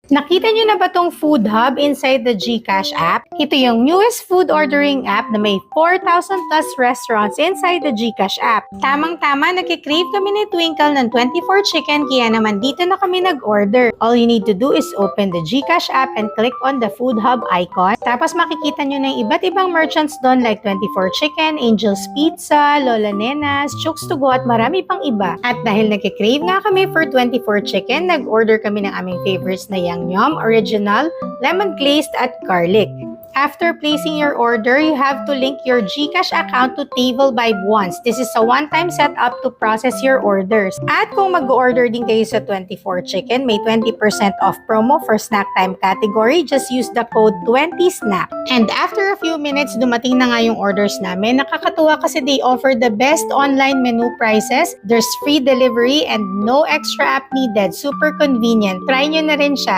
Nakita nyo na ba tong food hub inside the GCash app? Ito yung newest food ordering app na may 4,000 plus restaurants inside the GCash app. Tamang-tama, nagkikrave kami ni Twinkle ng 24 chicken kaya naman dito na kami nag-order. All you need to do is open the GCash app and click on the food hub icon. Tapos makikita nyo na yung iba't ibang merchants doon like 24 chicken, Angel's Pizza, Lola Nenas, Chooks to Go at marami pang iba. At dahil nagkikrave nga kami for 24 chicken, nag-order kami ng aming favorites na Yum Original, Lemon Glazed at Garlic. After placing your order, you have to link your GCash account to Table by Once. This is a one-time setup to process your orders. At kung mag-order din kayo sa 24 chicken, may 20% off promo for snack time category. Just use the code 20SNAP. And after a few minutes, dumating na nga yung orders namin. Nakakatuwa kasi they offer the best online menu prices. There's free delivery and no extra app needed. Super convenient. Try nyo na rin siya.